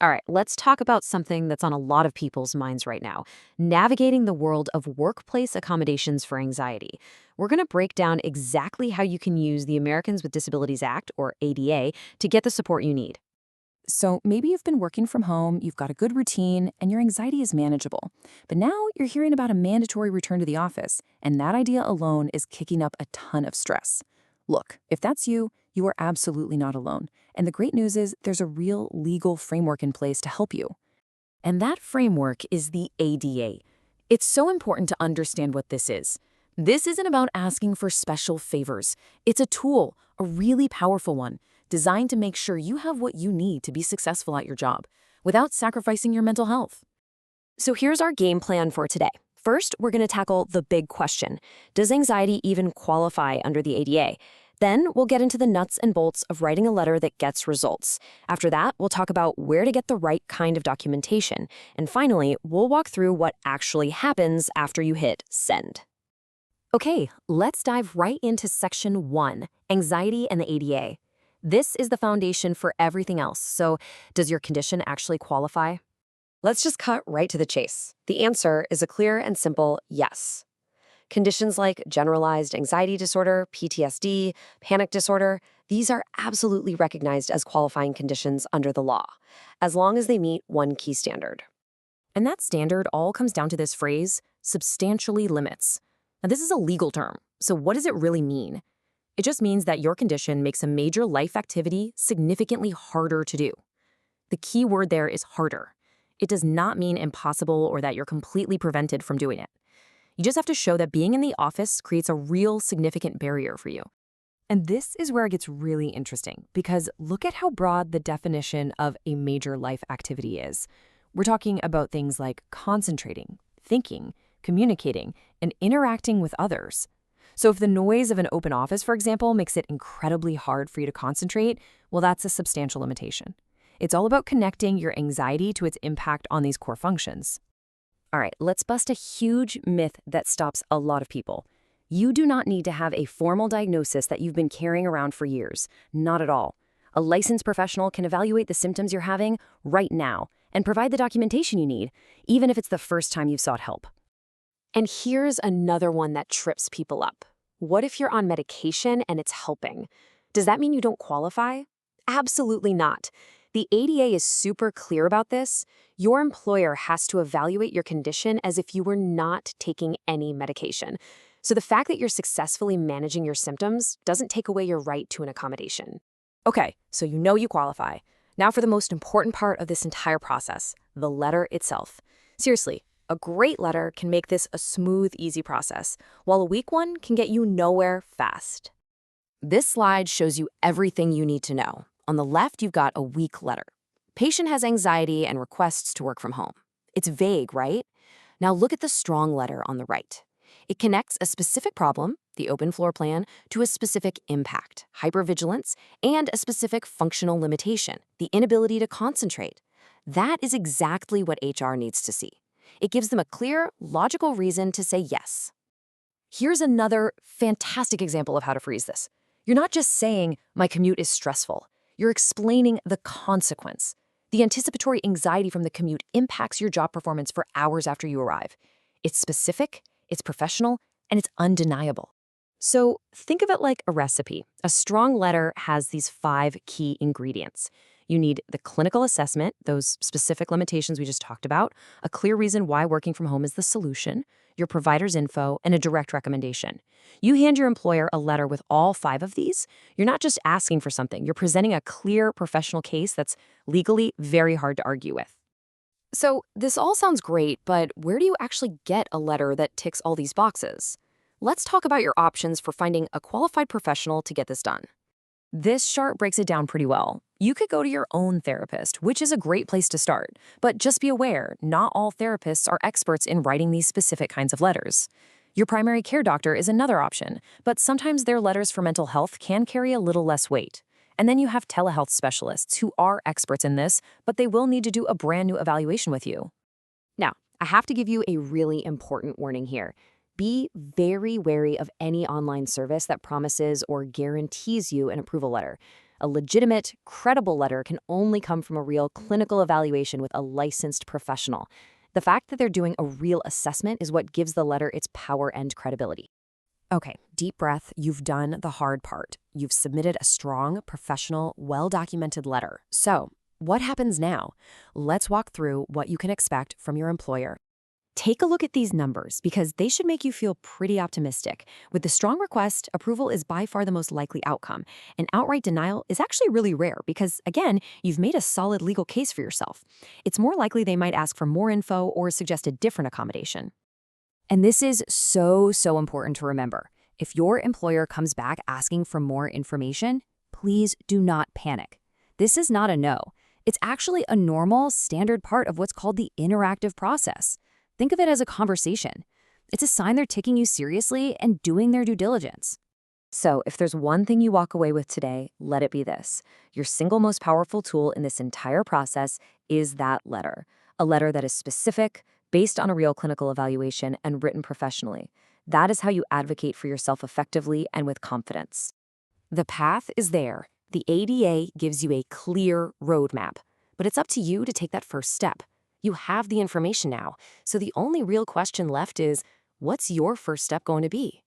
All right, let's talk about something that's on a lot of people's minds right now: navigating the world of workplace accommodations for anxiety. We're going to break down exactly how you can use the Americans with Disabilities Act, or ADA, to get the support you need. So maybe you've been working from home, you've got a good routine, and your anxiety is manageable. But now you're hearing about a mandatory return to the office, and that idea alone is kicking up a ton of stress. Look, if that's you, you are absolutely not alone. And the great news is there's a real legal framework in place to help you. And that framework is the ADA. It's so important to understand what this is. This isn't about asking for special favors. It's a tool, a really powerful one, designed to make sure you have what you need to be successful at your job without sacrificing your mental health. So here's our game plan for today. First, we're going to tackle the big question: does anxiety even qualify under the ADA? Then we'll get into the nuts and bolts of writing a letter that gets results. After that, we'll talk about where to get the right kind of documentation. And finally, we'll walk through what actually happens after you hit send. Okay, let's dive right into Section 1, Anxiety and the ADA. This is the foundation for everything else. So, does your condition actually qualify? Let's just cut right to the chase. The answer is a clear and simple yes. Conditions like generalized anxiety disorder, PTSD, panic disorder, these are absolutely recognized as qualifying conditions under the law, as long as they meet one key standard. And that standard all comes down to this phrase: substantially limits. Now, this is a legal term, so what does it really mean? It just means that your condition makes a major life activity significantly harder to do. The key word there is harder. It does not mean impossible or that you're completely prevented from doing it. You just have to show that being in the office creates a real significant barrier for you. And this is where it gets really interesting, because look at how broad the definition of a major life activity is. We're talking about things like concentrating, thinking, communicating, and interacting with others. So if the noise of an open office, for example, makes it incredibly hard for you to concentrate, well, that's a substantial limitation. It's all about connecting your anxiety to its impact on these core functions. All right, let's bust a huge myth that stops a lot of people. You do not need to have a formal diagnosis that you've been carrying around for years. Not at all. A licensed professional can evaluate the symptoms you're having right now and provide the documentation you need, even if it's the first time you've sought help. And here's another one that trips people up. What if you're on medication and it's helping? Does that mean you don't qualify? Absolutely not. The ADA is super clear about this. Your employer has to evaluate your condition as if you were not taking any medication. So the fact that you're successfully managing your symptoms doesn't take away your right to an accommodation. Okay, so you know you qualify. Now for the most important part of this entire process, the letter itself. Seriously, a great letter can make this a smooth, easy process, while a weak one can get you nowhere fast. This slide shows you everything you need to know. On the left, you've got a weak letter. Patient has anxiety and requests to work from home. It's vague, right? Now look at the strong letter on the right. It connects a specific problem, the open floor plan, to a specific impact, hypervigilance, and a specific functional limitation, the inability to concentrate. That is exactly what HR needs to see. It gives them a clear, logical reason to say yes. Here's another fantastic example of how to phrase this. You're not just saying, my commute is stressful. You're explaining the consequence. The anticipatory anxiety from the commute impacts your job performance for hours after you arrive. It's specific, it's professional, and it's undeniable. So think of it like a recipe. A strong letter has these 5 key ingredients. You need the clinical assessment, those specific limitations we just talked about, a clear reason why working from home is the solution, your provider's info, and a direct recommendation. You hand your employer a letter with all 5 of these. You're not just asking for something. You're presenting a clear professional case that's legally very hard to argue with. So this all sounds great, but where do you actually get a letter that ticks all these boxes? Let's talk about your options for finding a qualified professional to get this done. This chart breaks it down pretty well. You could go to your own therapist, which is a great place to start. But just be aware, not all therapists are experts in writing these specific kinds of letters. Your primary care doctor is another option, but sometimes their letters for mental health can carry a little less weight. And then you have telehealth specialists who are experts in this, but they will need to do a brand new evaluation with you. Now, I have to give you a really important warning here. Be very wary of any online service that promises or guarantees you an approval letter. A legitimate, credible letter can only come from a real clinical evaluation with a licensed professional. The fact that they're doing a real assessment is what gives the letter its power and credibility. Okay, deep breath. You've done the hard part. You've submitted a strong, professional, well-documented letter. So, what happens now? Let's walk through what you can expect from your employer. Take a look at these numbers because they should make you feel pretty optimistic. With the strong request, approval is by far the most likely outcome. And outright denial is actually really rare because, again, you've made a solid legal case for yourself. It's more likely they might ask for more info or suggest a different accommodation. And this is so important to remember. If your employer comes back asking for more information, please do not panic. This is not a no. It's actually a normal, standard part of what's called the interactive process. Think of it as a conversation. It's a sign they're taking you seriously and doing their due diligence. So, if there's one thing you walk away with today, let it be this. Your single most powerful tool in this entire process is that letter. A letter that is specific, based on a real clinical evaluation, and written professionally. That is how you advocate for yourself effectively and with confidence. The path is there. The ADA gives you a clear roadmap, but it's up to you to take that first step. You have the information now, so the only real question left is, what's your first step going to be?